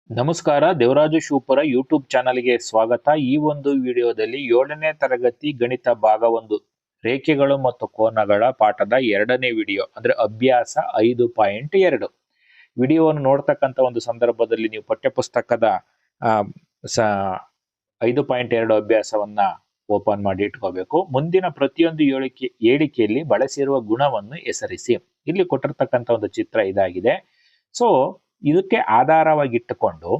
ನಮಸ್ಕಾರ, ದೇವರಾಜು ಶಿವಪುರ ಯೂಟ್ಯೂಬ್ ಚಾನಲ್ಗೆ ಸ್ವಾಗತ. ಈ ಒಂದು ವಿಡಿಯೋದಲ್ಲಿ 7ನೇ ತರಗತಿ ಗಣಿತ ಭಾಗ 1 ರೇಖೆಗಳು ಮತ್ತು ಕೋನಗಳ ಪಾಠದ 2ನೇ ವಿಡಿಯೋ ಅಂದ್ರೆ ಅಭ್ಯಾಸ 5.2 ವಿಡಿಯೋವನ್ನು ನೋಡ್ತಕ್ಕಂಥ ಒಂದು ಸಂದರ್ಭದಲ್ಲಿ ನೀವು ಪಠ್ಯಪುಸ್ತಕದ 5.2 ಅಭ್ಯಾಸವನ್ನ ಓಪನ್ ಮಾಡಿ ಇಟ್ಕೋಬೇಕು. ಮುಂದಿನ ಪ್ರತಿಯೊಂದು ಹೇಳಿಕೆಯಲ್ಲಿ ಬಳಸಿರುವ ಗುಣವನ್ನು ಹೆಸರಿಸಿ. ಇಲ್ಲಿ ಕೊಟ್ಟಿರ್ತಕ್ಕಂಥ ಒಂದು ಚಿತ್ರ ಇದಾಗಿದೆ. ಸೊ ಇದಕ್ಕೆ ಆಧಾರವಾಗಿಟ್ಟುಕೊಂಡು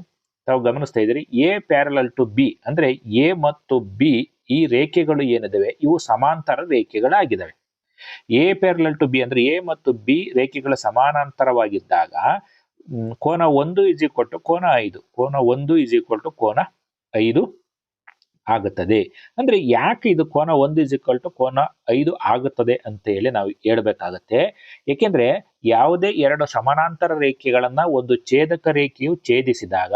ತಾವು ಗಮನಿಸ್ತಾ ಇದ್ದೀರಿ, ಎ ಪ್ಯಾರಲಲ್ ಟು ಬಿ ಅಂದ್ರೆ ಎ ಮತ್ತು ಬಿ ಈ ರೇಖೆಗಳು ಏನಿದಾವೆ ಇವು ಸಮಾಂತರ ರೇಖೆಗಳಾಗಿದ್ದಾವೆ. ಎ ಪ್ಯಾರಲಲ್ ಟು ಬಿ ಅಂದ್ರೆ ಎ ಮತ್ತು ಬಿ ರೇಖೆಗಳ ಸಮಾನಾಂತರವಾಗಿದ್ದಾಗ ಕೋನ 1 ಇಸ್ ಈಕ್ವಲ್ ಟು ಕೋನ 5, ಕೋನ 1 ಇಸ್ ಈಕ್ವಲ್ ಟು ಕೋನ 5 ಆಗುತ್ತದೆ. ಅಂದ್ರೆ ಯಾಕೆ ಇದು ಕೋನ 1 ಇಸ್ ಈಕ್ವಲ್ ಟು ಕೋನ 5 ಆಗುತ್ತದೆ ಅಂತ ಹೇಳಿ ನಾವು ಹೇಳ್ಬೇಕಾಗತ್ತೆ. ಏಕೆಂದ್ರೆ ಯಾವುದೇ ಎರಡು ಸಮಾನಾಂತರ ರೇಖೆಗಳನ್ನ ಒಂದು ಛೇದಕ ರೇಖೆಯು ಛೇದಿಸಿದಾಗ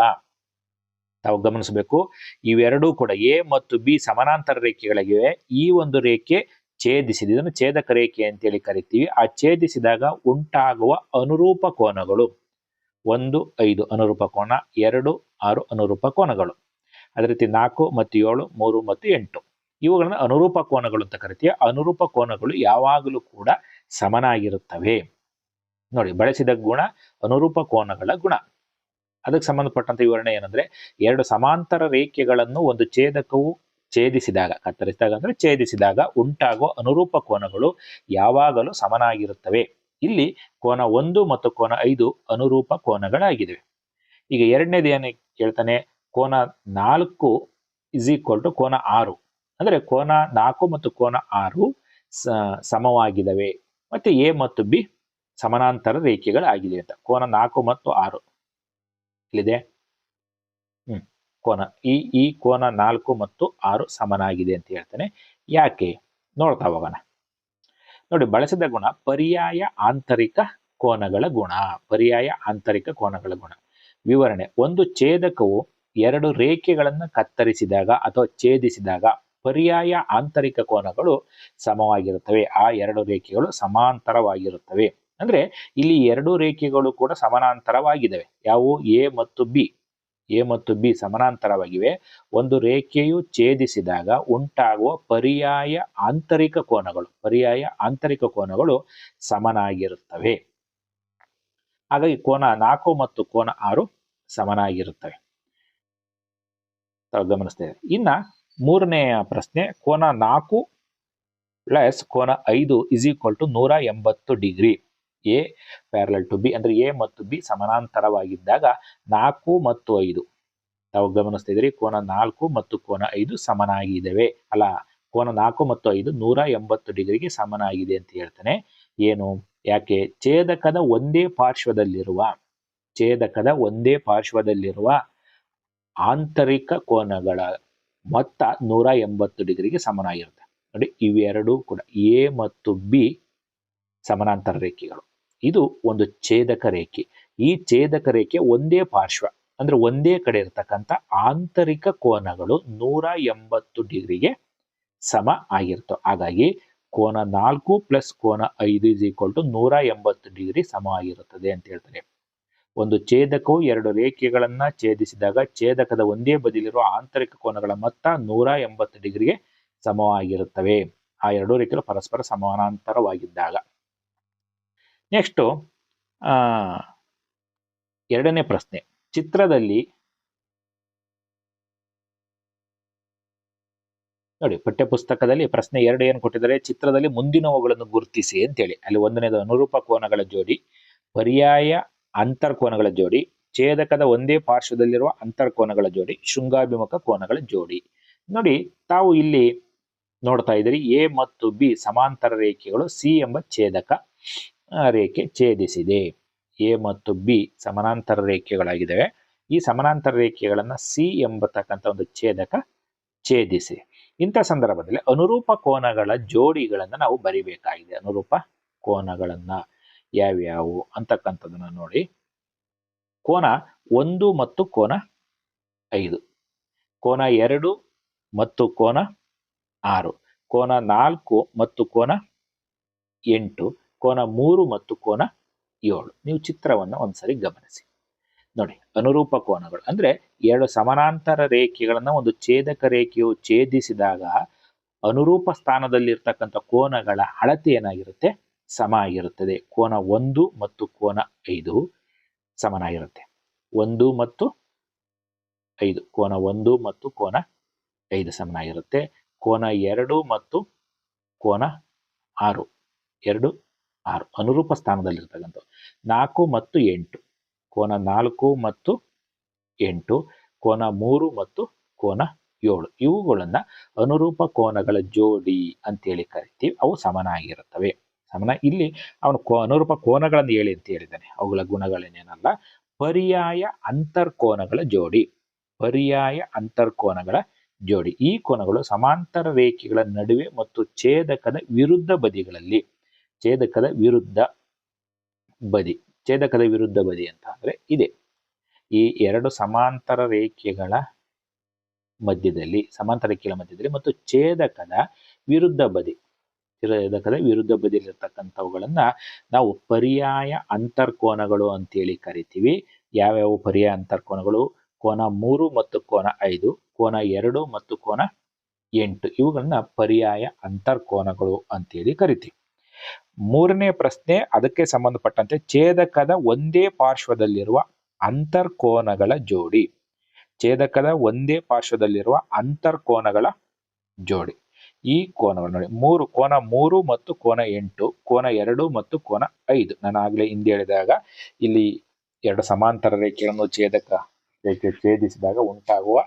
ತಾವು ಗಮನಿಸಬೇಕು, ಇವೆರಡೂ ಕೂಡ ಎ ಮತ್ತು ಬಿ ಸಮಾನಾಂತರ ರೇಖೆಗಳಾಗಿವೆ. ಈ ಒಂದು ರೇಖೆ ಛೇದಿಸಿದ, ಇದನ್ನು ಛೇದಕ ರೇಖೆ ಅಂತೇಳಿ ಕರಿತೀವಿ. ಆ ಛೇದಿಸಿದಾಗ ಉಂಟಾಗುವ ಅನುರೂಪ ಕೋನಗಳು 1, 5 ಅನುರೂಪ ಕೋನ, 2, 6 ಅನುರೂಪ ಕೋನಗಳು, ಅದೇ ರೀತಿ 4 ಮತ್ತು 7, 3 ಮತ್ತು 8 ಇವುಗಳನ್ನ ಅನುರೂಪ ಕೋನಗಳು ಅಂತ ಕರಿತೀವಿ. ಅನುರೂಪ ಕೋನಗಳು ಯಾವಾಗಲೂ ಕೂಡ ಸಮನಾಗಿರುತ್ತವೆ. ನೋಡಿ, ಬಳಸಿದ ಗುಣ ಅನುರೂಪ ಕೋನಗಳ ಗುಣ. ಅದಕ್ಕೆ ಸಂಬಂಧಪಟ್ಟಂತ ವಿವರಣೆ ಏನಂದ್ರೆ, ಎರಡು ಸಮಾಂತರ ರೇಖೆಗಳನ್ನು ಒಂದು ಛೇದಕವು ಛೇದಿಸಿದಾಗ, ಕತ್ತರಿಸಿದಾಗ ಅಂದ್ರೆ ಛೇದಿಸಿದಾಗ ಉಂಟಾಗುವ ಅನುರೂಪ ಕೋನಗಳು ಯಾವಾಗಲೂ ಸಮನಾಗಿರುತ್ತವೆ. ಇಲ್ಲಿ ಕೋನ 1 ಮತ್ತು ಕೋನ 5 ಅನುರೂಪ ಕೋನಗಳಾಗಿವೆ. ಈಗ ಎರಡನೇದು ಏನು ಕೇಳ್ತಾನೆ, ಕೋನ 4 ಇಸ್ ಈಕ್ವಲ್ ಟು ಕೋನ 6 ಅಂದ್ರೆ ಕೋನ 4 ಮತ್ತು ಕೋನ 6 ಸಮವಾಗಿದ್ದಾವೆ ಮತ್ತೆ ಎ ಮತ್ತು ಬಿ ಸಮಾನಾಂತರ ರೇಖೆಗಳಾಗಿದೆ ಅಂತ. ಕೋನ 4 ಮತ್ತು 6 ಇಲ್ಲಿದೆ. ಕೋನ ಈ ಕೋನ 4 ಮತ್ತು 6 ಸಮನಾಗಿದೆ ಅಂತ ಹೇಳ್ತಾನೆ. ಯಾಕೆ ನೋಡ್ತಾ ಹೋಗೋಣ. ನೋಡಿ, ಬಳಸಿದ ಗುಣ ಪರ್ಯಾಯ ಆಂತರಿಕ ಕೋನಗಳ ಗುಣ. ಪರ್ಯಾಯ ಆಂತರಿಕ ಕೋನಗಳ ಗುಣ ವಿವರಣೆ. ಒಂದು ಛೇದಕವು ಎರಡು ರೇಖೆಗಳನ್ನು ಕತ್ತರಿಸಿದಾಗ ಅಥವಾ ಛೇದಿಸಿದಾಗ ಪರ್ಯಾಯ ಆಂತರಿಕ ಕೋನಗಳು ಸಮವಾಗಿರುತ್ತವೆ. ಆ ಎರಡು ರೇಖೆಗಳು ಸಮಾಂತರವಾಗಿರುತ್ತವೆ. ಅಂದ್ರೆ ಇಲ್ಲಿ ಎರಡು ರೇಖೆಗಳು ಕೂಡ ಸಮಾನಾಂತರವಾಗಿದ್ದಾವೆ. ಯಾವುವು? ಎ ಮತ್ತು ಬಿ ಸಮಾನಾಂತರವಾಗಿವೆ. ಒಂದು ರೇಖೆಯು ಛೇದಿಸಿದಾಗ ಉಂಟಾಗುವ ಪರ್ಯಾಯ ಆಂತರಿಕ ಕೋನಗಳು ಸಮನಾಗಿರುತ್ತವೆ. ಹಾಗಾಗಿ ಕೋನ 4 ಮತ್ತು ಕೋನ 6 ಸಮನಾಗಿರುತ್ತವೆ. ಗಮನಿಸ್ತೇವೆ. ಇನ್ನ ಮೂರನೆಯ ಪ್ರಶ್ನೆ, ಕೋನ 4 ಪ್ಲಸ್ ಕೋನ 5 is equal to 180 degree. A parallel to B ಅಂದ್ರೆ ಎ ಮತ್ತು ಬಿ ಸಮಾನಾಂತರವಾಗಿದ್ದಾಗ 4 ಮತ್ತು 5 ತಾವು ಗಮನಿಸ್ತಾ ಇದ್ರಿ, ಕೋನ 4 ಮತ್ತು ಕೋನ 5 ಸಮನಾಗಿದ್ದಾವೆ. ಅಲ್ಲ, ಕೋನ 4 ಮತ್ತು 5 180 ಡಿಗ್ರಿಗೆ ಸಮನಾಗಿದೆ ಅಂತ ಹೇಳ್ತಾನೆ. ಏನು? ಯಾಕೆ? ಛೇದಕದ ಒಂದೇ ಪಾರ್ಶ್ವದಲ್ಲಿರುವ ಆಂತರಿಕ ಕೋನಗಳ ಮೊತ್ತ 180 ಡಿಗ್ರಿಗೆ ಸಮನಾಗಿರುತ್ತೆ. ನೋಡಿ, ಇವೆರಡೂ ಕೂಡ ಎ ಮತ್ತು ಬಿ ಸಮಾನಾಂತರ ರೇಖೆಗಳು. ಇದು ಒಂದು ಛೇದಕ ರೇಖೆ. ಈ ಛೇದಕ ರೇಖೆ ಒಂದೇ ಪಾರ್ಶ್ವ ಅಂದ್ರೆ ಒಂದೇ ಕಡೆ ಇರತಕ್ಕಂಥ ಆಂತರಿಕ ಕೋನಗಳು 180 ಡಿಗ್ರಿಗೆ ಸಮ ಆಗಿರ್ತವೆ. ಹಾಗಾಗಿ ಕೋನ 4 ಪ್ಲಸ್ ಕೋನ 5 ಇಸ್ ಈಕ್ವಲ್ ಟು 180 ಡಿಗ್ರಿ ಸಮವಾಗಿರುತ್ತದೆ ಅಂತ ಹೇಳ್ತಾರೆ. ಒಂದು ಛೇದಕವು ಎರಡು ರೇಖೆಗಳನ್ನ ಛೇದಿಸಿದಾಗ ಛೇದಕದ ಒಂದೇ ಬದಿಲಿರುವ ಆಂತರಿಕ ಕೋನಗಳ ಮೊತ್ತ 180 ಡಿಗ್ರಿಗೆ ಸಮವಾಗಿರುತ್ತವೆ. ಆ ಎರಡು ರೇಖೆಗಳು ಪರಸ್ಪರ ಸಮಾನಾಂತರವಾಗಿದ್ದಾಗ. ನೆಕ್ಸ್ಟ್ ಎರಡನೇ ಪ್ರಶ್ನೆ, ಚಿತ್ರದಲ್ಲಿ ನೋಡಿ, ಪಠ್ಯಪುಸ್ತಕದಲ್ಲಿ ಪ್ರಶ್ನೆ 2 ಏನು ಕೊಟ್ಟಿದ್ದಾರೆ, ಚಿತ್ರದಲ್ಲಿ ಮುಂದಿನವುಗಳನ್ನು ಗುರುತಿಸಿ ಅಂತೇಳಿ. ಅಲ್ಲಿ ಒಂದನೇದು ಅನುರೂಪ ಕೋನಗಳ ಜೋಡಿ, ಪರ್ಯಾಯ ಅಂತರ್ಕೋನಗಳ ಜೋಡಿ, ಛೇದಕದ ಒಂದೇ ಪಾರ್ಶ್ವದಲ್ಲಿರುವ ಅಂತರ್ಕೋನಗಳ ಜೋಡಿ, ಶೃಂಗಾಭಿಮುಖ ಕೋನಗಳ ಜೋಡಿ. ನೋಡಿ, ತಾವು ಇಲ್ಲಿ ನೋಡ್ತಾ ಇದ್ದೀರಿ, ಎ ಮತ್ತು ಬಿ ಸಮಾಂತರ ರೇಖೆಗಳು ಸಿ ಎಂಬ ಛೇದಕ ರೇಖೆ ಛೇದಿಸಿದೆ. ಎ ಮತ್ತು ಬಿ ಸಮಾನಾಂತರ ರೇಖೆಗಳಾಗಿದ್ದಾವೆ. ಈ ಸಮಾನಾಂತರ ರೇಖೆಗಳನ್ನ ಸಿ ಎಂಬತಕ್ಕಂಥ ಒಂದು ಛೇದಕ ಛೇದಿಸಿ. ಇಂಥ ಸಂದರ್ಭದಲ್ಲಿ ಅನುರೂಪ ಕೋನಗಳ ಜೋಡಿಗಳನ್ನ ನಾವು ಬರಿಬೇಕಾಗಿದೆ. ಅನುರೂಪ ಕೋನಗಳನ್ನ ಯಾವ್ಯಾವು ಅಂತಕ್ಕಂಥದ್ದನ್ನ ನೋಡಿ. ಕೋನ 1 ಮತ್ತು ಕೋನ 5, ಕೋನ 2 ಮತ್ತು ಕೋನ 6, ಕೋನ 4 ಮತ್ತು ಕೋನ 8, ಕೋನ 3 ಮತ್ತು ಕೋನ 7. ನೀವು ಚಿತ್ರವನ್ನು ಒಂದ್ಸರಿ ಗಮನಿಸಿ. ನೋಡಿ, ಅನುರೂಪ ಕೋನಗಳು ಅಂದ್ರೆ ಎರಡು ಸಮಾನಾಂತರ ರೇಖೆಗಳನ್ನ ಒಂದು ಛೇದಕ ರೇಖೆಯು ಛೇದಿಸಿದಾಗ ಅನುರೂಪ ಸ್ಥಾನದಲ್ಲಿರ್ತಕ್ಕಂಥ ಕೋನಗಳ ಅಳತೆ ಏನಾಗಿರುತ್ತೆ, ಸಮ ಆಗಿರುತ್ತದೆ. ಕೋನ 1 ಮತ್ತು ಕೋನ 5 ಸಮನಾಗಿರುತ್ತೆ. 1 ಮತ್ತು 5, ಕೋನ 1 ಮತ್ತು ಕೋನ 5 ಸಮನಾಗಿರುತ್ತೆ. ಕೋನ 2 ಮತ್ತು ಕೋನ 6, 2, 6 ಅನುರೂಪ ಸ್ಥಾನದಲ್ಲಿರ್ತಕ್ಕಂಥ. 4 ಮತ್ತು 8, ಕೋನ 4 ಮತ್ತು 8, ಕೋನ 3 ಮತ್ತು ಕೋನ 7 ಇವುಗಳನ್ನ ಅನುರೂಪ ಕೋನಗಳ ಜೋಡಿ ಅಂತೇಳಿ ಕರಿತೀವಿ. ಅವು ಸಮನಾಗಿರುತ್ತವೆ. ಇಲ್ಲಿ ಅವನು ಅನುರೂಪ ಕೋನಗಳನ್ನು ಹೇಳಿ ಅಂತ ಹೇಳಿದ್ದಾನೆ. ಅವುಗಳ ಗುಣಗಳೇನೇನಲ್ಲ, ಪರ್ಯಾಯ ಅಂತರ್ಕೋನಗಳ ಜೋಡಿ. ಪರ್ಯಾಯ ಅಂತರ್ಕೋನಗಳ ಜೋಡಿ. ಈ ಕೋನಗಳು ಸಮಾಂತರ ರೇಖೆಗಳ ನಡುವೆ ಮತ್ತು ಛೇದಕದ ವಿರುದ್ಧ ಬದಿಗಳಲ್ಲಿ. ಛೇದಕದ ವಿರುದ್ಧ ಬದಿ ಅಂತ ಅಂದ್ರೆ ಇದೆ. ಈ ಎರಡು ಸಮಾಂತರ ರೇಖೆಗಳ ಮಧ್ಯದಲ್ಲಿ ಮತ್ತು ಛೇದಕದ ವಿರುದ್ಧ ಬದಿಯಲ್ಲಿರ್ತಕ್ಕಂಥವುಗಳನ್ನ ನಾವು ಪರ್ಯಾಯ ಅಂತರ್ಕೋನಗಳು ಅಂತೇಳಿ ಕರಿತೀವಿ. ಯಾವ್ಯಾವ ಪರ್ಯಾಯ ಅಂತರ್ಕೋನಗಳು? ಕೋನ 3 ಮತ್ತು ಕೋನ 5, ಕೋನ 2 ಮತ್ತು ಕೋನ 8 ಇವುಗಳನ್ನ ಪರ್ಯಾಯ ಅಂತರ್ಕೋನಗಳು ಅಂತೇಳಿ ಕರಿತೀವಿ. ಮೂರನೇ ಪ್ರಶ್ನೆ ಅದಕ್ಕೆ ಸಂಬಂಧಪಟ್ಟಂತೆ ಛೇದಕದ ಒಂದೇ ಪಾರ್ಶ್ವದಲ್ಲಿರುವ ಅಂತರ್ಕೋನಗಳ ಜೋಡಿ. ಛೇದಕದ ಒಂದೇ ಪಾರ್ಶ್ವದಲ್ಲಿರುವ ಅಂತರ್ಕೋನಗಳ ಜೋಡಿ. ಈ ಕೋನಗಳು ನೋಡಿ, ಕೋನ 3 ಮತ್ತು ಕೋನ 8, ಕೋನ 2 ಮತ್ತು ಕೋನ 5. ನಾನು ಆಗ್ಲೇ ಹಿಂದೆ ಹೇಳಿದಾಗ ಇಲ್ಲಿ ಎರಡು ಸಮಾಂತರ ರೇಖೆಗಳನ್ನು ಛೇದಕ ರೇಖೆ ಛೇದಿಸಿದಾಗ ಉಂಟಾಗುವ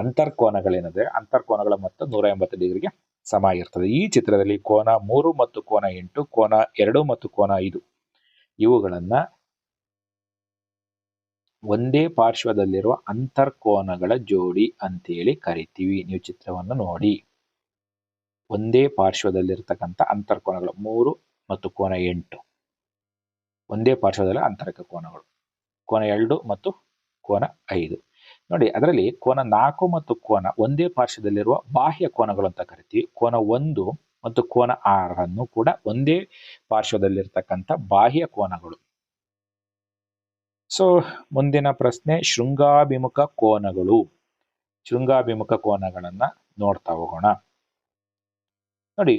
ಅಂತರ್ಕೋನಗಳೇನಿದೆ, ಅಂತರ್ಕೋನಗಳ ಮೊತ್ತ 180 ಡಿಗ್ರಿಗೆ ಸಮ ಆಗಿರ್ತದೆ. ಈ ಚಿತ್ರದಲ್ಲಿ ಕೋನ 3 ಮತ್ತು ಕೋನ 8, ಕೋನ 2 ಮತ್ತು ಕೋನ 5 ಇವುಗಳನ್ನ ಒಂದೇ ಪಾರ್ಶ್ವದಲ್ಲಿರುವ ಅಂತರ್ಕೋನಗಳ ಜೋಡಿ ಅಂತೇಳಿ ಕರಿತೀವಿ. ನೀವು ಚಿತ್ರವನ್ನು ನೋಡಿ. ಒಂದೇ ಪಾರ್ಶ್ವದಲ್ಲಿರ್ತಕ್ಕಂಥ ಅಂತರ್ಕೋನಗಳು 3 ಮತ್ತು ಕೋನ 8 ಒಂದೇ ಪಾರ್ಶ್ವದಲ್ಲಿ ಅಂತರಕ ಕೋನಗಳು. ಕೋನ 2 ಮತ್ತು ಕೋನ 5 ನೋಡಿ. ಅದರಲ್ಲಿ ಕೋನ 4 ಮತ್ತು ಕೋನ ಒಂದೇ ಪಾರ್ಶ್ವದಲ್ಲಿರುವ ಬಾಹ್ಯ ಕೋನಗಳು ಅಂತ ಕರಿತೀವಿ. ಕೋನ 1 ಮತ್ತು ಕೋನ 6 ಕೂಡ ಒಂದೇ ಪಾರ್ಶ್ವದಲ್ಲಿರ್ತಕ್ಕಂಥ ಬಾಹ್ಯ ಕೋನಗಳು. ಸೊ ಮುಂದಿನ ಪ್ರಶ್ನೆ ಶೃಂಗಾಭಿಮುಖ ಕೋನಗಳು. ಶೃಂಗಾಭಿಮುಖ ಕೋನಗಳನ್ನ ನೋಡ್ತಾ ಹೋಗೋಣ. ನೋಡಿ,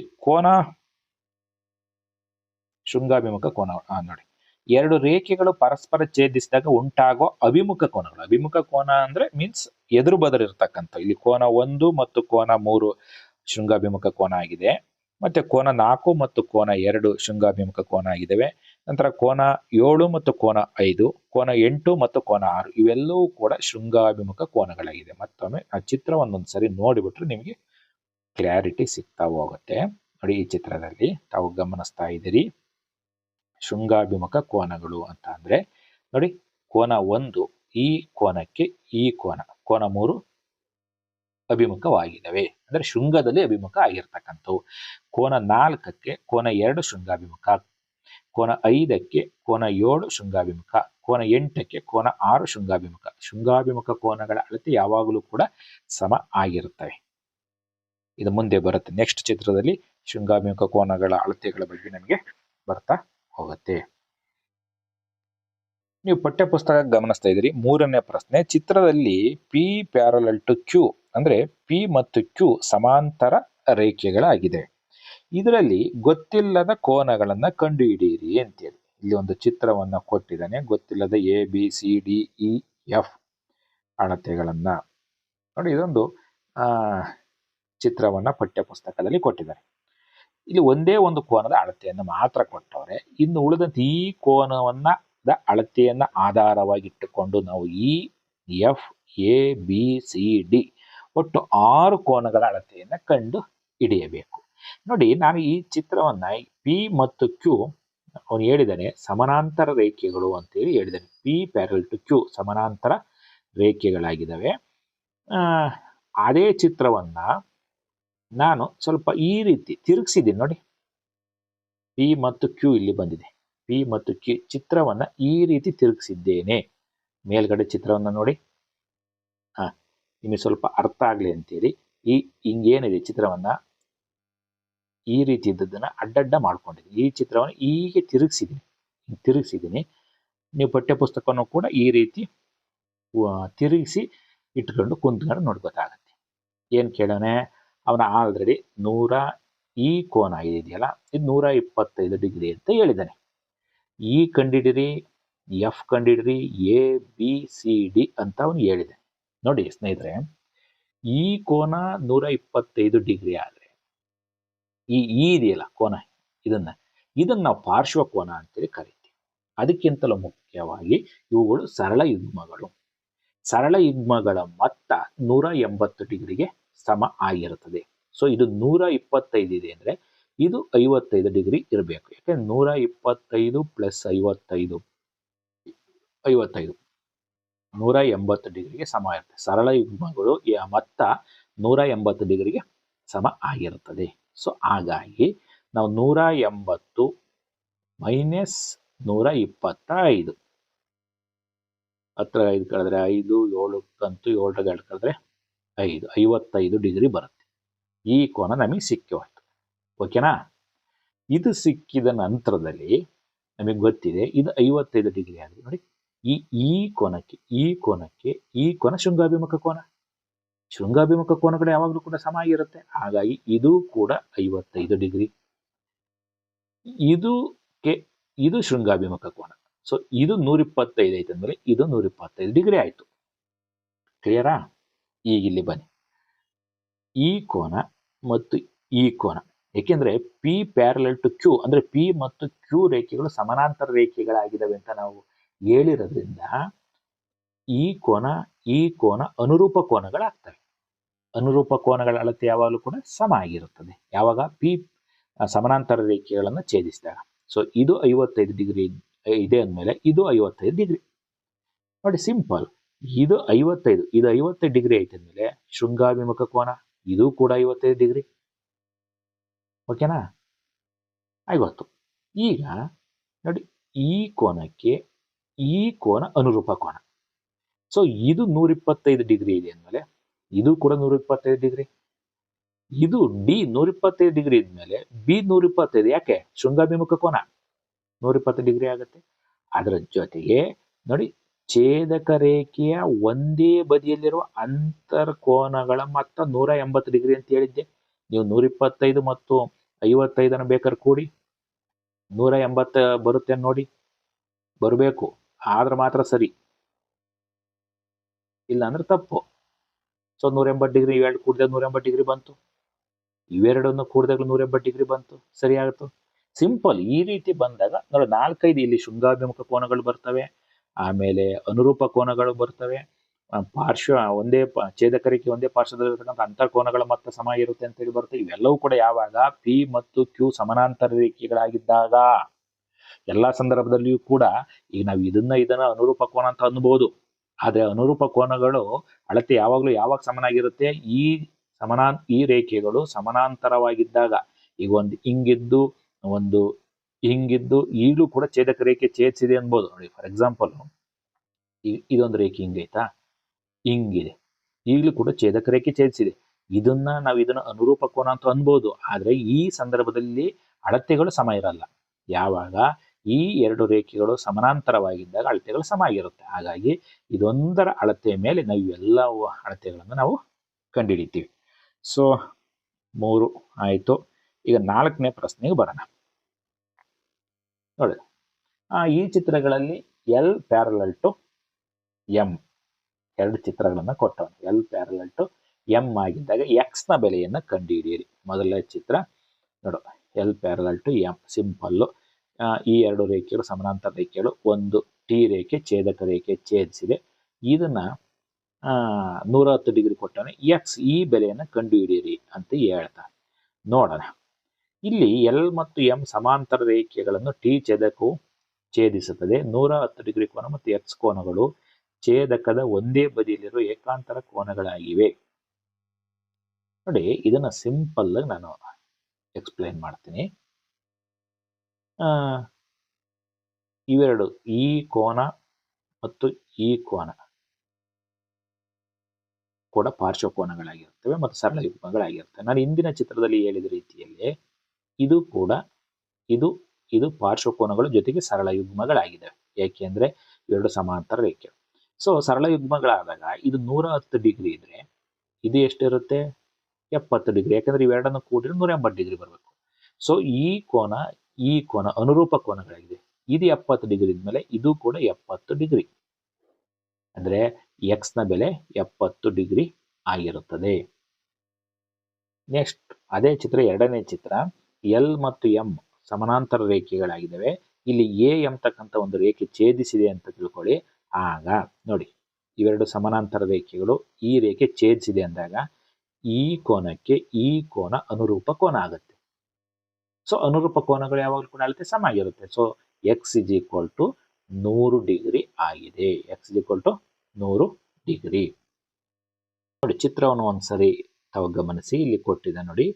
ಶೃಂಗಾಭಿಮುಖ ಕೋನಗಳು ನೋಡಿ, ಎರಡು ರೇಖೆಗಳು ಪರಸ್ಪರ ಛೇದಿಸಿದಾಗ ಉಂಟಾಗೋ ಅಭಿಮುಖ ಕೋನಗಳು. ಅಭಿಮುಖ ಕೋನ ಅಂದ್ರೆ ಮೀನ್ಸ್ ಎದುರು ಬದಲು ಇರ್ತಕ್ಕಂಥ. ಇಲ್ಲಿ ಕೋನ 1 ಮತ್ತು ಕೋನ 3 ಶೃಂಗಾಭಿಮುಖ ಕೋನ ಆಗಿದೆ. ಮತ್ತೆ ಕೋನ 4 ಮತ್ತು ಕೋನ 2 ಶೃಂಗಾಭಿಮುಖ ಕೋನ ಆಗಿದ್ದಾವೆ. ನಂತರ ಕೋನ 7 ಮತ್ತು ಕೋನ 5, ಕೋನ 8 ಮತ್ತು ಕೋನ 6 ಇವೆಲ್ಲವೂ ಕೂಡ ಶೃಂಗಾಭಿಮುಖ ಕೋನಗಳಾಗಿದೆ. ಮತ್ತೊಮ್ಮೆ ಆ ಚಿತ್ರವನ್ನೊಂದ್ಸರಿ ನೋಡಿಬಿಟ್ರೆ ನಿಮಗೆ ಕ್ಲಾರಿಟಿ ಸಿಗ್ತಾ ಹೋಗುತ್ತೆ. ನೋಡಿ, ಈ ಚಿತ್ರದಲ್ಲಿ ತಾವು ಗಮನಿಸ್ತಾ ಇದ್ದೀರಿ ಶೃಂಗಾಭಿಮುಖ ಕೋನಗಳು ಅಂತ ಅಂದ್ರೆ ನೋಡಿ, ಕೋನ 1 ಈ ಕೋನಕ್ಕೆ ಈ ಕೋನ 3 ಅಭಿಮುಖವಾಗಿದ್ದಾವೆ. ಅಂದ್ರೆ ಶೃಂಗದಲ್ಲಿ ಅಭಿಮುಖ ಆಗಿರ್ತಕ್ಕಂಥವು. ಕೋನ 4ಕ್ಕೆ ಕೋನ 2 ಶೃಂಗಾಭಿಮುಖ, ಕೋನ 5ಕ್ಕೆ ಕೋನ 7 ಶೃಂಗಾಭಿಮುಖ, ಕೋನ 8ಕ್ಕೆ ಕೋನ 6 ಶೃಂಗಾಭಿಮುಖ. ಶೃಂಗಾಭಿಮುಖ ಕೋನಗಳ ಅಳತೆ ಯಾವಾಗಲೂ ಕೂಡ ಸಮ ಆಗಿರುತ್ತವೆ. ಇದು ಮುಂದೆ ಬರುತ್ತೆ. ನೆಕ್ಸ್ಟ್ ಚಿತ್ರದಲ್ಲಿ ಶೃಂಗಾಭಿಮುಖ ಕೋನಗಳ ಅಳತೆಗಳ ಬಗ್ಗೆ ನಮಗೆ ಬರ್ತಾ ಹೋಗುತ್ತೆ. ನೀವು ಪಠ್ಯ ಪುಸ್ತಕ ಗಮನಿಸ್ತಾ ಇದ್ದೀರಿ. ಮೂರನೇ ಪ್ರಶ್ನೆ, ಚಿತ್ರದಲ್ಲಿ ಪಿ ಪ್ಯಾರಲಲ್ ಟು ಕ್ಯೂ ಅಂದ್ರೆ ಪಿ ಮತ್ತು ಕ್ಯೂ ಸಮಾಂತರ ರೇಖೆಗಳಾಗಿದೆ. ಇದರಲ್ಲಿ ಗೊತ್ತಿಲ್ಲದ ಕೋನಗಳನ್ನ ಕಂಡುಹಿಡಿಯಿರಿ ಅಂತೇಳಿ ಇಲ್ಲಿ ಒಂದು ಚಿತ್ರವನ್ನ ಕೊಟ್ಟಿದ್ದಾನೆ. ಗೊತ್ತಿಲ್ಲದ ABCDEF ಅಳತೆಗಳನ್ನ ನೋಡಿ. ಇದೊಂದು ಚಿತ್ರವನ್ನ ಪಠ್ಯ ಪುಸ್ತಕದಲ್ಲಿ ಕೊಟ್ಟಿದ್ದಾರೆ. ಇಲ್ಲಿ ಒಂದೇ ಒಂದು ಕೋನದ ಅಳತೆಯನ್ನು ಮಾತ್ರ ಕೊಟ್ಟವ್ರೆ. ಇನ್ನು ಉಳಿದಂತೆ ಈ ಕೋನವನ್ನ ಅಳತೆಯನ್ನ ಆಧಾರವಾಗಿಟ್ಟುಕೊಂಡು ನಾವು EFABCD ಒಟ್ಟು 6 ಕೋನಗಳ ಅಳತೆಯನ್ನ ಕಂಡು ಹಿಡಿಯಬೇಕು. ನೋಡಿ, ನಾನು ಈ ಚಿತ್ರವನ್ನ ಪಿ ಮತ್ತು ಕ್ಯೂ ಅವನು ಹೇಳಿದ್ದಾನೆ ಸಮಾನಾಂತರ ರೇಖೆಗಳು ಅಂತೇಳಿ ಹೇಳಿದ್ದಾನೆ. ಪಿ ಪ್ಯಾರಲ್ ಟು ಕ್ಯೂ ಸಮಾನಾಂತರ ರೇಖೆಗಳಾಗಿದ್ದಾವೆ. ಅದೇ ಚಿತ್ರವನ್ನ ನಾನು ಸ್ವಲ್ಪ ಈ ರೀತಿ ತಿರುಗಿಸಿದ್ದೀನಿ ನೋಡಿ. ಪಿ ಮತ್ತು ಕ್ಯೂ ಇಲ್ಲಿ ಬಂದಿದೆ. ಪಿ ಮತ್ತು ಕ್ಯೂ ಚಿತ್ರವನ್ನ ಈ ರೀತಿ ತಿರುಗಿಸಿದ್ದೇನೆ. ಮೇಲ್ಗಡೆ ಚಿತ್ರವನ್ನ ನೋಡಿ. ನಿಮಗೆ ಸ್ವಲ್ಪ ಅರ್ಥ ಆಗ್ಲಿ ಅಂತೇಳಿ ಹಿಂಗೇನಿದೆ ಚಿತ್ರವನ್ನ ಈ ರೀತಿ ಇದ್ದದನ್ನ ಅಡ್ಡಡ್ಡ ಮಾಡ್ಕೊಂಡಿದ್ದೀನಿ. ಈ ಚಿತ್ರವನ್ನು ಹೀಗೆ ತಿರುಗಿಸಿದ್ದೀನಿ. ನೀವು ಪಠ್ಯ ಪುಸ್ತಕವನ್ನು ಕೂಡ ಈ ರೀತಿ ತಿರುಗಿಸಿ ಇಟ್ಕೊಂಡು ಕುಂತ್ಕೊಂಡು ನೋಡ್ಬೇಕಾಗತ್ತೆ. ಏನು ಕೇಳೋನೆ, ಅವನ ಆಲ್ರೆಡಿ ಈ ಕೋನ ಇದೆಯಲ್ಲ, ಇದು 125 ಡಿಗ್ರಿ ಅಂತ ಹೇಳಿದ್ದಾನೆ. ಈ ಕಂಡಿಡಿರಿ, ಎಫ್ ಕಂಡಿಡಿರಿ, ಎ ಬಿ ಸಿ ಡಿ ಅಂತ ಅವನು ಹೇಳಿದೆ. ನೋಡಿ ಸ್ನೇಹಿತರೆ, ಈ ಕೋನ 125 ಡಿಗ್ರಿ ಆದರೆ ಈ ಇದೆಯಲ್ಲ ಕೋನ, ಇದನ್ನ ನಾವು ಪಾರ್ಶ್ವ ಕೋನ ಅಂತೇಳಿ ಕರಿತೀವಿ. ಅದಕ್ಕಿಂತಲೂ ಮುಖ್ಯವಾಗಿ ಇವುಗಳು ಸರಳ ಯುಗ್ಮಗಳು. ಸರಳ ಯುಗ್ಮಗಳ ಮೊತ್ತ 180 ಡಿಗ್ರಿಗೆ ಸಮ ಆಗಿರುತ್ತದೆ. ಸೊ ಇದು 125 ಇದೆ ಅಂದರೆ ಇದು 55 ಡಿಗ್ರಿ ಇರಬೇಕು. ಯಾಕಂದ್ರೆ 125 ಪ್ಲಸ್ 55 180 ಡಿಗ್ರಿಗೆ ಸಮ ಇರುತ್ತೆ. ಸರಳ ಯುಗ್ಮಗಳು ಮೊತ್ತ 180 ಡಿಗ್ರಿಗೆ ಸಮ ಆಗಿರುತ್ತದೆ. ಸೊ ಹಾಗಾಗಿ ನಾವು 180 ಮೈನಸ್ 125 ಹತ್ರ 5 ಕಳೆದ್ರೆ 5, 7 7 ಕಳೆದ್ರೆ 5, 55 ಡಿಗ್ರಿ ಬರುತ್ತೆ. ಈ ಕೋನ ನಮಗೆ ಸಿಕ್ಕಿ ಹೋಯ್ತು. ಓಕೆನಾ? ಇದು ಸಿಕ್ಕಿದ ನಂತರದಲ್ಲಿ ನಮಗೆ ಗೊತ್ತಿದೆ ಇದು 55 ಡಿಗ್ರಿ ಆಗಿದೆ. ನೋಡಿ, ಈ ಕೋನ ಶೃಂಗಾಭಿಮುಖ ಕೋನ. ಶೃಂಗಾಭಿಮುಖ ಕೋನಗಳು ಯಾವಾಗಲೂ ಕೂಡ ಸಮ ಆಗಿರುತ್ತೆ. ಹಾಗಾಗಿ ಇದು ಕೂಡ 55 ಡಿಗ್ರಿ. ಇದು ಶೃಂಗಾಭಿಮುಖ ಕೋನ. ಸೊ ಇದು 125 ಐತೆ ಅಂದ್ಮೇಲೆ ಇದು 125 ಡಿಗ್ರಿ ಆಯ್ತು. ಕ್ಲಿಯರಾ? ಈಗ ಇಲ್ಲಿ ಬನ್ನಿ, ಈ ಕೋನ ಮತ್ತು ಈ ಕೋನ, ಏಕೆಂದ್ರೆ ಪಿ ಪ್ಯಾರಲಲ್ ಟು ಕ್ಯೂ ಅಂದ್ರೆ ಪಿ ಮತ್ತು ಕ್ಯೂ ರೇಖೆಗಳು ಸಮಾನಾಂತರ ರೇಖೆಗಳಾಗಿದ್ದಾವೆ ಅಂತ ನಾವು ಹೇಳಿರೋದ್ರಿಂದ ಈ ಕೋನ ಅನುರೂಪ ಕೋನಗಳಾಗ್ತವೆ. ಅನುರೂಪ ಕೋನಗಳ ಅಳತೆ ಯಾವಾಗಲೂ ಕೂಡ ಸಮ ಆಗಿರುತ್ತದೆ ಯಾವಾಗ ಪಿ ಸಮಾನಾಂತರ ರೇಖೆಗಳನ್ನು ಛೇದಿಸಿದಾಗ. ಸೊ ಇದು 55 ಡಿಗ್ರಿ ಇದೆ ಅಂದಮೇಲೆ ಇದು 55 ಡಿಗ್ರಿ. ನೋಡಿ, ಸಿಂಪಲ್. ಇದು 55 ಡಿಗ್ರಿ ಐತೆ ಅಂದಮೇಲೆ ಶೃಂಗಾಭಿಮುಖ ಕೋನ ಇದು ಕೂಡ 55 ಡಿಗ್ರಿ. ಓಕೆನಾ? ಆಯ್ತು. ಈಗ ನೋಡಿ, ಈ ಕೋನಕ್ಕೆ ಈ ಕೋನ ಅನುರೂಪ ಕೋನ. ಸೊ ಇದು 125 ಡಿಗ್ರಿ ಇದೆ ಅಂದಮೇಲೆ ಇದು ಕೂಡ 125 ಡಿಗ್ರಿ. ಇದು ಡಿ 125 ಡಿಗ್ರಿ ಇದ್ಮೇಲೆ ಬಿ 125. ಯಾಕೆ? ಶೃಂಗಾಭಿಮುಖ ಕೋನ 120 ಡಿಗ್ರಿ ಆಗುತ್ತೆ. ಅದರ ಜೊತೆಗೆ ನೋಡಿ, ಛೇದಕ ರೇಖೆಯ ಒಂದೇ ಬದಿಯಲ್ಲಿರುವ ಅಂತರ್ ಕೋನಗಳ ಮೊತ್ತ 180 ಡಿಗ್ರಿ ಅಂತ ಹೇಳಿದ್ದೆ. ನೀವು 125 ಮತ್ತು 55 ಬೇಕಾದ್ರೆ ಕೂಡಿ 180 ಬರುತ್ತೆ ನೋಡಿ. ಬರಬೇಕು, ಆದ್ರೆ ಮಾತ್ರ ಸರಿ, ಇಲ್ಲ ಅಂದ್ರೆ ತಪ್ಪು. ಸೊ 180 ಡಿಗ್ರಿ ಇವೆರಡು ಕೂಡಿದಾಗ 180 ಡಿಗ್ರಿ ಬಂತು. ಇವೆರಡನ್ನು ಕೂಡಿದಾಗ 180 ಡಿಗ್ರಿ ಬಂತು. ಸರಿ ಆಗುತ್ತು. ಸಿಂಪಲ್. ಈ ರೀತಿ ಬಂದಾಗ ನೋಡಿ, 4-5 ಇಲ್ಲಿ ಶೃಂಗಾಭಿಮುಖ ಕೋನಗಳು ಬರ್ತವೆ, ಆಮೇಲೆ ಅನುರೂಪ ಕೋನಗಳು ಬರ್ತವೆ, ಪಾರ್ಶ್ವ ಒಂದೇ ಛೇದಕ ರೇಖೆ ಒಂದೇ ಪಾರ್ಶ್ವದಲ್ಲಿರ್ತಕ್ಕಂಥ ಅಂತರ್ ಕೋನಗಳ ಮೊತ್ತ ಸಮ ಇರುತ್ತೆ ಅಂತ ಹೇಳಿ ಬರುತ್ತೆ. ಇವೆಲ್ಲವೂ ಕೂಡ ಯಾವಾಗ ಪಿ ಮತ್ತು ಕ್ಯೂ ಸಮಾನಾಂತರ ರೇಖೆಗಳಾಗಿದ್ದಾಗ. ಎಲ್ಲಾ ಸಂದರ್ಭದಲ್ಲಿಯೂ ಕೂಡ ಈಗ ನಾವು ಇದನ್ನ ಅನುರೂಪ ಕೋನ ಅಂತ ಅನ್ಬೋದು. ಆದ್ರೆ ಅನುರೂಪ ಕೋನಗಳು ಅಳತೆ ಯಾವಾಗ ಸಮನಾಗಿರುತ್ತೆ? ಈ ರೇಖೆಗಳು ಸಮಾನಾಂತರವಾಗಿದ್ದಾಗ. ಈಗ ಒಂದು ಹಿಂಗಿದ್ದು ಒಂದು ಹಿಂಗಿದ್ದು ಈಗಲೂ ಕೂಡ ಛೇದಕ ರೇಖೆ ಛೇದಿಸಿದೆ ಅನ್ಬೋದು. ನೋಡಿ, ಫಾರ್ ಎಕ್ಸಾಂಪಲ್ ಇದೊಂದು ರೇಖೆ ಹಿಂಗೈತಾ, ಹಿಂಗಿದೆ, ಈಗಲೂ ಕೂಡ ಛೇದಕ ರೇಖೆ ಛೇದಿಸಿದೆ. ಇದನ್ನ ಅನುರೂಪ ಕೋನ ಅಂತ ಅನ್ಬೋದು. ಆದ್ರೆ ಈ ಸಂದರ್ಭದಲ್ಲಿ ಅಳತೆಗಳು ಸಮ ಇರಲ್ಲ. ಯಾವಾಗ ಈ ಎರಡು ರೇಖೆಗಳು ಸಮಾನಾಂತರವಾಗಿದ್ದಾಗ ಅಳತೆಗಳು ಸಮ ಆಗಿರುತ್ತೆ. ಹಾಗಾಗಿ ಇದೊಂದರ ಅಳತೆಯ ಮೇಲೆ ನಾವು ಎಲ್ಲ ಅಳತೆಗಳನ್ನು ನಾವು ಕಂಡುಹಿಡಿತೀವಿ. ಸೊ 3 ಆಯ್ತು. ಈಗ 4ನೇ ಪ್ರಶ್ನೆಗೆ ಬರೋಣ. ನೋಡಿ, ಈ ಚಿತ್ರಗಳಲ್ಲಿ ಎಲ್ ಪ್ಯಾರಲಲ್ ಟು ಎಂ ಎರಡು ಚಿತ್ರಗಳನ್ನ ಕೊಟ್ಟವನು. ಎಲ್ ಪ್ಯಾರಲಲ್ ಟು ಎಂ ಆಗಿದ್ದಾಗ ಎಕ್ಸ್ ನ ಬೆಲೆಯನ್ನು ಕಂಡುಹಿಡಿಯಿರಿ. ಮೊದಲನೇ ಚಿತ್ರ ನೋಡು, L parallel to M. Simple. ಈ ಎರಡು ರೇಖೆಗಳು ಸಮಾನಾಂತರ ರೇಖೆಗಳು. ಒಂದು ಟಿ ರೇಖೆ ಛೇದಕ ರೇಖೆ ಛೇದಿಸಿದೆ. ಇದನ್ನ 110 ಡಿಗ್ರಿ ಕೊಟ್ಟವನೆ. ಎಕ್ಸ್ ಈ ಬೆಲೆಯನ್ನು ಕಂಡುಹಿಡಿಯಿರಿ ಅಂತ ಹೇಳ್ತಾನೆ. ನೋಡೋಣ. ಇಲ್ಲಿ ಎಲ್ ಮತ್ತು ಎಂ ಸಮಾಂತರ ರೇಖೆಗಳನ್ನು ಟಿ ಛೇದಕವು ಛೇದಿಸುತ್ತದೆ. 110 ಡಿಗ್ರಿ ಕೋನ ಮತ್ತು ಎಕ್ಸ್ ಕೋನಗಳು ಛೇದಕದ ಒಂದೇ ಬದಿಯಲ್ಲಿರುವ ಏಕಾಂತರ ಕೋನಗಳಾಗಿವೆ. ನೋಡಿ, ಇದನ್ನ ಸಿಂಪಲ್ ಆಗಿ ನಾನು ಎಕ್ಸ್ಪ್ಲೇನ್ ಮಾಡ್ತೀನಿ. ಇವೆರಡು, ಈ ಕೋನ ಮತ್ತು ಈ ಕೋನ ಕೂಡ ಪಾರ್ಶ್ವ ಕೋನಗಳಾಗಿರ್ತವೆ ಮತ್ತು ಸರಳ ಯುಗ್ಮಗಳಾಗಿರ್ತವೆ. ನಾನು ಹಿಂದಿನ ಚಿತ್ರದಲ್ಲಿ ಹೇಳಿದ ರೀತಿಯಲ್ಲಿ ಇದು ಕೂಡ ಇದು ಪಾರ್ಶ್ವ ಕೋನಗಳು ಜೊತೆಗೆ ಸರಳ ಯುಗ್ಮಗಳಾಗಿದ್ದಾವೆ. ಏಕೆಂದ್ರೆ ಎರಡು ಸಮಾಂತರ ರೇಖೆ. ಸೊ ಸರಳ ಯುಗ್ಮಗಳಾದಾಗ ಇದು 110 ಡಿಗ್ರಿ ಇದ್ರೆ ಇದು ಎಷ್ಟಿರುತ್ತೆ? 70 ಡಿಗ್ರಿ. ಯಾಕಂದ್ರೆ ಇವೆರಡನ್ನು ಕೂಡಿದ್ರೆ 180 ಡಿಗ್ರಿ ಬರಬೇಕು. ಸೊ ಈ ಕೋನ ಅನುರೂಪ ಕೋನಗಳಾಗಿದೆ. ಇದು 70 ಡಿಗ್ರಿ ಇದ್ಮೇಲೆ ಇದು ಕೂಡ 70 ಡಿಗ್ರಿ. ಅಂದ್ರೆ ಎಕ್ಸ್ ನ ಬೆಲೆ 70 ಡಿಗ್ರಿ ಆಗಿರುತ್ತದೆ. ನೆಕ್ಸ್ಟ್ ಅದೇ ಚಿತ್ರ, ಎರಡನೇ ಚಿತ್ರ. ಎಲ್ ಮತ್ತು ಎಂ ಸಮಾನಾಂತರ ರೇಖೆಗಳಾಗಿದ್ದಾವೆ. ಇಲ್ಲಿ ಎ ಎಂಬತಕ್ಕಂಥ ಒಂದು ರೇಖೆ ಛೇದಿಸಿದೆ ಅಂತ ತಿಳ್ಕೊಳ್ಳಿ. ಆಗ ನೋಡಿ, ಇವೆರಡು ಸಮಾನಾಂತರ ರೇಖೆಗಳು, ಈ ರೇಖೆ ಛೇದಿಸಿದೆ ಅಂದಾಗ ಈ ಕೋನಕ್ಕೆ ಈ ಕೋನ ಅನುರೂಪ ಕೋನ ಆಗುತ್ತೆ. ಸೊ ಅನುರೂಪ ಕೋನಗಳು ಯಾವಾಗಲೂ ಕೂಡ ಅಳತೆ ಸಮ ಆಗಿರುತ್ತೆ. So x is equal to 100 degree ಆಗಿದೆ. X is equal to 100 degree. ನೋಡಿ ಚಿತ್ರವನ್ನು ಒಂದ್ಸರಿ ತಾವು ಗಮನಿಸಿ. ಇಲ್ಲಿ ಕೊಟ್ಟಿದೆ ನೋಡಿ,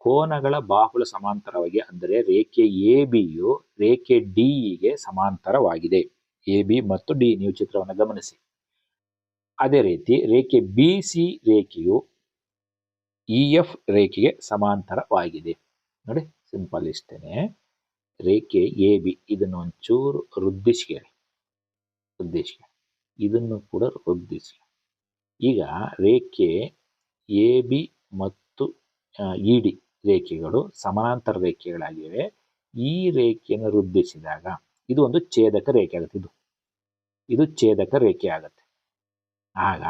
ಕೋನಗಳ ಬಾಹುಳ ಸಮಾಂತರವಾಗಿ, ಅಂದರೆ ರೇಖೆ ಎ ಬಿಯು ರೇಖೆ ಡಿ ಗೆ ಸಮಾಂತರವಾಗಿದೆ. ಎ ಬಿ ಮತ್ತು ಡಿ, ನೀವು ಚಿತ್ರವನ್ನು ಗಮನಿಸಿ. ಅದೇ ರೀತಿ ರೇಖೆ ಬಿ ಸಿ ರೇಖೆಯು ಇ ಎಫ್ ರೇಖೆಗೆ ಸಮಾಂತರವಾಗಿದೆ. ನೋಡಿ ಸಿಂಪಲ್ ಇಷ್ಟೇನೆ. ರೇಖೆ ಎ ಬಿ, ಇದನ್ನು ಒಂಚೂರು ವೃದ್ಧಿಸಿ, ಇದನ್ನು ಕೂಡ ವೃದ್ಧಿಸಿ. ಈಗ ರೇಖೆ ಎ ಬಿ ಮತ್ತು ಇ ಡಿ ರೇಖೆಗಳು ಸಮಾನಾಂತರ ರೇಖೆಗಳಾಗಿವೆ. ಈ ರೇಖೆಯನ್ನು ವೃದ್ಧಿಸಿದಾಗ ಇದು ಒಂದು ಛೇದಕ ರೇಖೆ ಆಗುತ್ತೆ. ಇದು ಛೇದಕ ರೇಖೆ ಆಗುತ್ತೆ. ಆಗ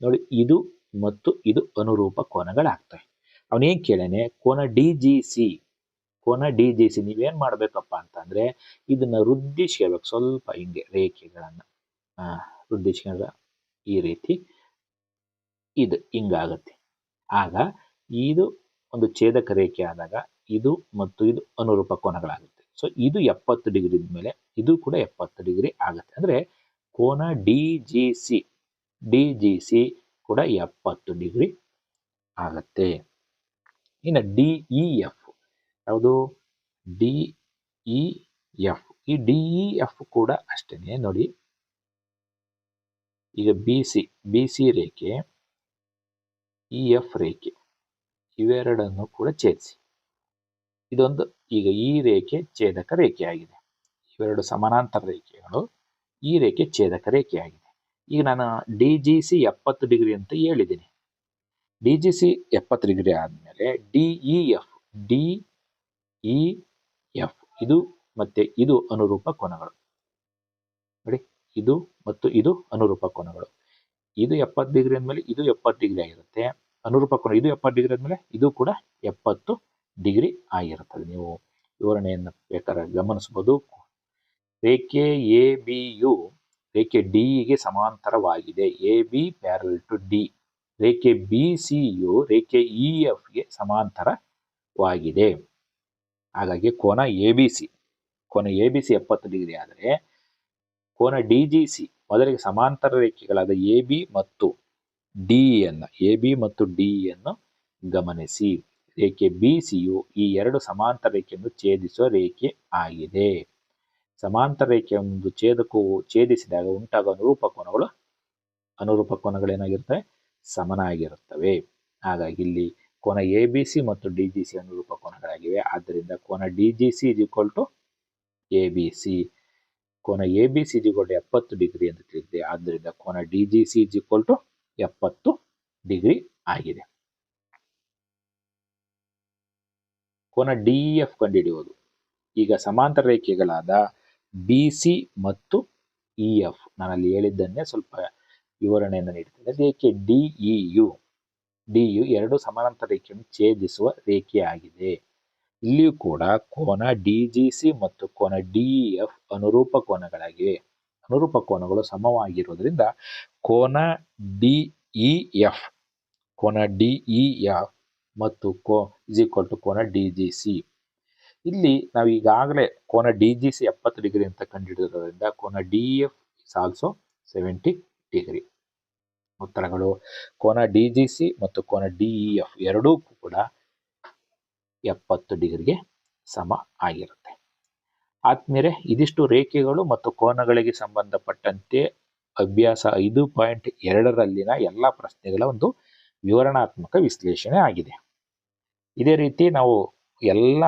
ನೋಡಿ, ಇದು ಮತ್ತು ಇದು ಅನುರೂಪ ಕೋನಗಳಾಗ್ತವೆ. ಅವನೇನ್ ಕೇಳೇನೆ, ಕೋನ ಡಿ ಜಿ ಸಿ. ನೀವೇನ್ ಮಾಡ್ಬೇಕಪ್ಪ ಅಂತಂದ್ರೆ ಇದನ್ನ ವೃದ್ಧಿಸ್ಕೋಬೇಕು ಸ್ವಲ್ಪ, ಹಿಂಗೆ ರೇಖೆಗಳನ್ನ ವೃದ್ಧಿಸ್ಕೊಂಡ್ರೆ ಈ ರೀತಿ ಇದು ಹಿಂಗಾಗತ್ತೆ. ಆಗ ಇದು ಒಂದು ಛೇದಕ ರೇಖೆ ಆದಾಗ ಇದು ಮತ್ತು ಇದು ಅನುರೂಪ ಕೋನಗಳಾಗುತ್ತೆ. ಸೊ ಇದು 70 ಡಿಗ್ರಿ ಇದ್ಮೇಲೆ ಇದು ಕೂಡ 70 ಡಿಗ್ರಿ ಆಗುತ್ತೆ. ಅಂದ್ರೆ ಕೋನ ಡಿ ಜಿ ಸಿ ಕೂಡ 70 ಡಿಗ್ರಿ ಆಗತ್ತೆ. ಇನ್ನು ಡಿ ಇ ಎಫ್ ಯಾವುದು? D E F. ಈ ಡಿ ಇ ಎಫ್ ಕೂಡ ಅಷ್ಟೇನೆ. ನೋಡಿ, ಈಗ ಬಿ ಸಿ ರೇಖೆ, ಇ ಎಫ್ ರೇಖೆ ಇವೆರಡನ್ನು ಕೂಡ ಛೇದಿಸಿ. ಇದೊಂದು, ಈಗ ಈ ರೇಖೆ ಛೇದಕ ರೇಖೆ ಆಗಿದೆ. ಇವೆರಡು ಸಮಾನಾಂತರ ರೇಖೆಗಳು, ಈ ರೇಖೆ ಛೇದಕ ರೇಖೆ ಆಗಿದೆ. ಈಗ ನಾನು ಡಿ ಜಿ ಸಿ 70 ಡಿಗ್ರಿ ಅಂತ ಹೇಳಿದ್ದೀನಿ. ಡಿ ಜಿ ಸಿ 70 ಡಿಗ್ರಿ ಆದ್ಮೇಲೆ ಡಿ ಇ ಎಫ್ ಇದು ಮತ್ತೆ ಇದು ಅನುರೂಪ ಕೋನಗಳು. ನೋಡಿ, ಇದು ಮತ್ತು ಇದು ಅನುರೂಪ ಕೋನಗಳು. ಇದು 70 ಡಿಗ್ರಿ ಅಂದ್ಮೇಲೆ ಇದು 70 ಡಿಗ್ರಿ ಆಗಿರುತ್ತೆ. ಅನುರೂಪ ಕೋನ ಇದು 70 ಡಿಗ್ರಿ ಆದ್ಮೇಲೆ ಇದು ಕೂಡ 70 ಡಿಗ್ರಿ ಆಗಿರುತ್ತದೆ. ನೀವು ವಿವರಣೆಯನ್ನು ಬೇಕಾದ್ರೆ ಗಮನಿಸಬಹುದು. ರೇಖೆ ಎ ಬಿ ಯು ರೇಖೆ ಡಿ ಗೆ ಸಮಾಂತರವಾಗಿದೆ. A B parallel to D. ರೇಖೆ ಬಿ ಸಿ ಯು ರೇಖೆ ಇ ಎಫ್ ಗೆ ಸಮಾಂತರವಾಗಿದೆ. ಹಾಗಾಗಿ ಕೋನ ಎ ಬಿ ಸಿ 70 ಡಿಗ್ರಿ ಆದರೆ ಕೋನ ಡಿ ಜಿ ಸಿ ಮೊದಲಿಗೆ ಸಮಾಂತರ ರೇಖೆಗಳಾದ ಎ ಬಿ ಮತ್ತು ಡಿ ಯನ್ನು ಗಮನಿಸಿ. ರೇಖೆ ಬಿ ಸಿಯು ಈ ಎರಡು ಸಮಾಂತರ ರೇಖೆಯನ್ನು ಛೇದಿಸುವ ರೇಖೆ ಆಗಿದೆ. ಸಮಾಂತರ ರೇಖೆಯ ಒಂದು ಛೇದಿಸಿದಾಗ ಉಂಟಾಗುವ ಅನುರೂಪ ಕೋನಗಳೇನಾಗಿರ್ತವೆ? ಸಮನಾಗಿರುತ್ತವೆ. ಹಾಗಾಗಿ ಇಲ್ಲಿ ಕೋನ ಎ ಬಿ ಸಿ ಮತ್ತು ಡಿ ಜಿ ಸಿ ಅನುರೂಪ ಕೋನಗಳಾಗಿವೆ. ಆದ್ದರಿಂದ ಕೋನ D G C is equal to A B C. ಕೋನ A B C is equal to 70 degree ಅಂತ ತಿಳಿದಿದೆ. ಆದ್ದರಿಂದ ಕೋನ D G C is equal to 70 degree ಆಗಿದೆ. ಕೋನ ಡಿ ಇ ಎಫ್ ಕಂಡುಹಿಡಿಯುವುದು. ಈಗ ಸಮಾಂತರ ರೇಖೆಗಳಾದ ಬಿ ಸಿ ಮತ್ತು ಇ ಎಫ್, ನಾನಲ್ಲಿ ಹೇಳಿದ್ದನ್ನೇ ಸ್ವಲ್ಪ ವಿವರಣೆಯನ್ನು ನೀಡುತ್ತೇನೆ. ರೇಖೆ ಡಿ ಯು ಎರಡು ಸಮಾನಾಂತರ ರೇಖೆಯನ್ನು ಛೇದಿಸುವ ರೇಖೆಯಾಗಿದೆ. ಇಲ್ಲಿಯೂ ಕೂಡ ಕೋನ ಡಿ ಜಿ ಸಿ ಮತ್ತು ಕೋನ ಡಿ ಇ ಎಫ್ ಅನುರೂಪ ಕೋನಗಳಾಗಿವೆ. ಅನುರೂಪ ಕೋನಗಳು ಸಮವಾಗಿರುವುದರಿಂದ ಕೋನ ಡಿ ಇ ಎಫ್ ಮತ್ತು ಇಸ್ ಈಕ್ವಲ್ ಟು ಕೋನ ಡಿ ಜಿ ಸಿ. ಇಲ್ಲಿ ನಾವು ಈಗಾಗಲೇ ಕೋನ ಡಿ ಜಿ ಸಿ 70 ಡಿಗ್ರಿ ಅಂತ ಕಂಡುಹಿಡಿದಿರೋದ್ರಿಂದ ಕೋನ D E F is also 70 degree. ಉತ್ತರಗಳು ಕೋನ ಡಿ ಜಿ ಸಿ ಮತ್ತು ಕೋನ ಡಿ ಇ ಎಫ್ ಎರಡೂ ಕೂಡ 70 ಡಿಗ್ರಿಗೆ ಸಮ ಆಗಿರುತ್ತೆ. ಆದ್ಮೇಲೆ ಇದಿಷ್ಟು ರೇಖೆಗಳು ಮತ್ತು ಕೋನಗಳಿಗೆ ಸಂಬಂಧಪಟ್ಟಂತೆ ಅಭ್ಯಾಸ 5.2ರಲ್ಲಿನ ಎಲ್ಲ ಪ್ರಶ್ನೆಗಳ ಒಂದು ವಿವರಣಾತ್ಮಕ ವಿಶ್ಲೇಷಣೆ ಆಗಿದೆ. ಇದೇ ರೀತಿ ನಾವು ಎಲ್ಲ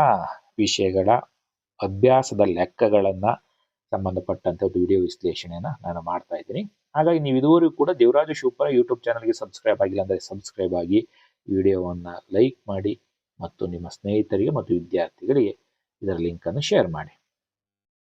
ವಿಷಯಗಳ ಅಭ್ಯಾಸದ ಲೆಕ್ಕಗಳನ್ನ ಸಂಬಂಧಪಟ್ಟಂತೆ ಒಂದು ವಿಡಿಯೋ ವಿಶ್ಲೇಷಣೆಯನ್ನ ನಾನು ಮಾಡ್ತಾ ಇದ್ದೀನಿ. ಹಾಗಾಗಿ ನೀವು ಇದುವರೆಗೂ ಕೂಡ ದೇವರಾಜ ಶಿವಪುರ ಯೂಟ್ಯೂಬ್ ಚಾನಲ್ಗೆ ಸಬ್ಸ್ಕ್ರೈಬ್ ಆಗಿಲ್ಲ ಅಂದರೆ ಸಬ್ಸ್ಕ್ರೈಬ್ ಆಗಿ, ವಿಡಿಯೋವನ್ನು ಲೈಕ್ ಮಾಡಿ ಮತ್ತು ನಿಮ್ಮ ಸ್ನೇಹಿತರಿಗೆ ಮತ್ತು ವಿದ್ಯಾರ್ಥಿಗಳಿಗೆ ಇದರ ಲಿಂಕನ್ನು ಶೇರ್ ಮಾಡಿ.